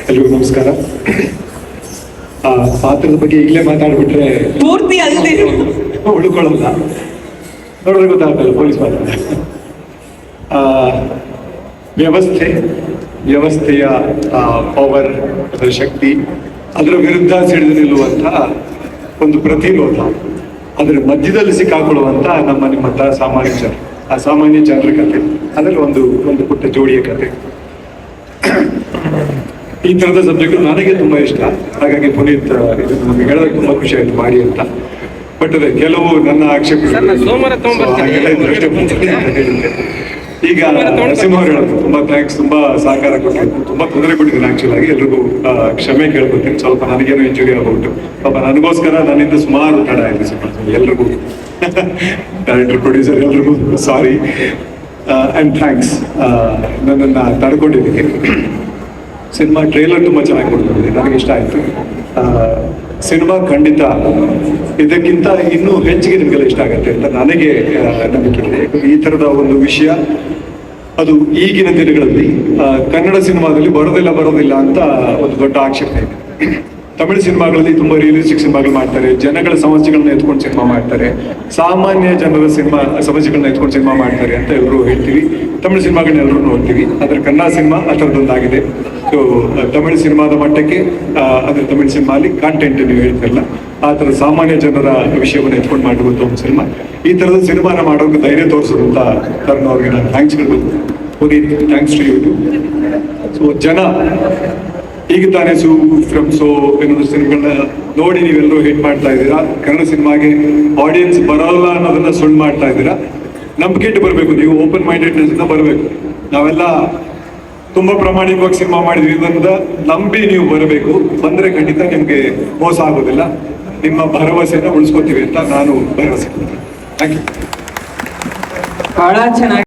ಎಲ್ರಿಗೂ ನಮಸ್ಕಾರ. ಪಾತ್ರದ ಬಗ್ಗೆ ಈಗಲೇ ಮಾತಾಡ್ಬಿಟ್ರೆ ಪೂರ್ತಿ ಅಲ್ಲದೆ ಉಳ್ಕೊಳ್ಳಲ್ಲ, ನೋಡಿದ್ರೆ ಗೊತ್ತಾಗಲ್ಲ ಪೊಲೀಸ್ ಪಾತ್ರ. ವ್ಯವಸ್ಥೆಯ ಪವರ್, ಅದರ ಶಕ್ತಿ, ಅದರ ವಿರುದ್ಧ ಸಿಡಿದು ನಿಲ್ಲುವಂಥ ಒಂದು ಪ್ರತಿರೋಧ, ಅದರ ಮಧ್ಯದಲ್ಲಿ ಸಿಕ್ಕಾಕೊಳ್ಳುವಂಥ ನಿಮ್ಮಂಥ ಸಾಮಾನ್ಯ ಜನರ ಕತೆ, ಅದರಲ್ಲಿ ಒಂದು ಪುಟ್ಟ ಜೋಡಿಯ ಕತೆ. ಈ ಥರದ ಸಬ್ಜೆಕ್ಟ್ ನನಗೆ ತುಂಬ ಇಷ್ಟ. ಹಾಗಾಗಿ ಪುನೀತ್ ಇದು ನಮಗೆ ಹೇಳೋದಕ್ಕೆ ತುಂಬ ಖುಷಿ ಆಯ್ತು ಮಾಡಿ ಅಂತ. ಬಟ್ ಅದೇ ಕೆಲವು ನನ್ನ ಆಕ್ಷೇಪಗಳು ಈಗ ನರಸಿಂಹ ಅವರು ಹೇಳೋದು ತುಂಬಾ ಥ್ಯಾಂಕ್ಸ್, ತುಂಬಾ ಸಹಕಾರ ಕೊಟ್ಟಿದ್ದು, ತುಂಬಾ ತೊಂದರೆ ಕೊಟ್ಟಿದ್ದೀನಿ ಆಕ್ಚುಲ್ ಆಗಿ. ಎಲ್ರಿಗೂ ಕ್ಷಮೆ ಕೇಳ್ಕೊತೀನಿ, ಸ್ವಲ್ಪ ನನಗೇನು ಇಂಜುರಿ ಆಗ್ಬಿಟ್ಟು ಪಾಪ ನನಗೋಸ್ಕರ ನನ್ನಿಂದ ಸುಮಾರು ತಡ ಆಯ್ತು. ಎಲ್ರಿಗೂ ಡೈರೆಕ್ಟರ್, ಪ್ರೊಡ್ಯೂಸರ್ ಎಲ್ರಿಗೂ ಸಾರಿ ಆ್ಯಂಡ್ ಥ್ಯಾಂಕ್ಸ್ ನನ್ನನ್ನು ತಡ್ಕೊಂಡಿದ್ದೀನಿ. ಸಿನಿಮಾ ಟ್ರೇಲರ್ ತುಂಬ ಚೆನ್ನಾಗಿ ಕೊಡ್ತಿದ್ದೆ, ನನಗೆ ಇಷ್ಟ ಆಯಿತು. ಸಿನಿಮಾ ಖಂಡಿತ ಇದಕ್ಕಿಂತ ಇನ್ನೂ ಹೆಚ್ಚಿಗೆ ನಿಮಗೆಲ್ಲ ಇಷ್ಟ ಆಗುತ್ತೆ ಅಂತ ನನಗೆ ನಂಬಿಕೆ ಇದೆ. ಈ ಥರದ ಒಂದು ವಿಷಯ ಅದು ಈಗಿನ ದಿನಗಳಲ್ಲಿ ಕನ್ನಡ ಸಿನಿಮಾದಲ್ಲಿ ಬರೋದಿಲ್ಲ ಅಂತ ಒಂದು ದೊಡ್ಡ ಆಕ್ಷೇಪಣೆ ಇದೆ. ತಮಿಳು ಸಿನಿಮಾಗಳಲ್ಲಿ ತುಂಬಾ ರಿಯಲಿಸ್ಟಿಕ್ ಸಿನಿಮಾಗಳು ಮಾಡ್ತಾರೆ, ಜನಗಳ ಸಮಸ್ಯೆಗಳನ್ನ ಎತ್ಕೊಂಡು ಸಿನಿಮಾ ಮಾಡ್ತಾರೆ, ಸಾಮಾನ್ಯ ಜನರ ಸಮಸ್ಯೆಗಳನ್ನ ಎತ್ಕೊಂಡು ಸಿನಿಮಾ ಮಾಡ್ತಾರೆ ಅಂತ ಎಲ್ಲರೂ ಹೇಳ್ತೀವಿ. ತಮಿಳು ಸಿನಿಮಾಗಳನ್ನ ಎಲ್ಲರೂ ನೋಡ್ತೀವಿ, ಆದರೆ ಕನ್ನಡ ಸಿನಿಮಾ ಆ ಥರದ್ದೊಂದಾಗಿದೆ. ಸೊ ತಮಿಳು ಸಿನಿಮಾದ ಮಟ್ಟಕ್ಕೆ ಅಂದರೆ ತಮಿಳು ಸಿನಿಮಾಲಿ ಕಾಂಟೆಂಟ್ ನೀವು ಹೇಳ್ತಿರಲ್ಲ, ಆ ಥರ ಸಾಮಾನ್ಯ ಜನರ ವಿಷಯವನ್ನು ಎತ್ಕೊಂಡು ಮಾಡಿರುವಂಥ ಒಂದು ಸಿನಿಮಾ. ಈ ಥರದ ಸಿನಿಮಾನ ಮಾಡೋಕೆ ಧೈರ್ಯ ತೋರಿಸೋದಂತ ತರುಣ್ ಅವ್ರಿಗೆ ನಾನು ಥ್ಯಾಂಕ್ಸ್ ಹೇಳ್ಬೋದು. Puneeth, thanks to you. So ಜನ ಈಗ ತಾನೇ ಏನಾದ್ರು ಸಿನಿಮಾಗಳನ್ನ ನೋಡಿ ನೀವೆಲ್ಲರೂ ಹಿಟ್ ಮಾಡ್ತಾ ಇದ್ದೀರಾ. ಕನ್ನಡ ಸಿನಿಮಾಗೆ ಆಡಿಯನ್ಸ್ ಬರೋಲ್ಲ ಅನ್ನೋದನ್ನ ಸುಳ್ಳು ಮಾಡ್ತಾ ಇದ್ದೀರಾ. ನಂಬಿಕೆ ಇಟ್ಟು ಬರಬೇಕು, ನೀವು ಓಪನ್ ಮೈಂಡೆಡ್ನೆಸ್ ಇಂದ ಬರಬೇಕು. ನಾವೆಲ್ಲ ತುಂಬಾ ಪ್ರಾಮಾಣಿಕವಾಗಿ ಸಿನಿಮಾ ಮಾಡಿದ್ವಿ, ಇದರಿಂದ ನಂಬಿ ನೀವು ಬರಬೇಕು. ಬಂದ್ರೆ ಖಂಡಿತ ನಿಮ್ಗೆ ಮೋಸ ಆಗೋದಿಲ್ಲ. ನಿಮ್ಮ ಭರವಸೆನ ಉಳಿಸ್ಕೊತೀವಿ ಅಂತ ನಾನು ಭರವಸೆ. Thank you. ಬಹಳ ಚೆನ್ನಾಗಿ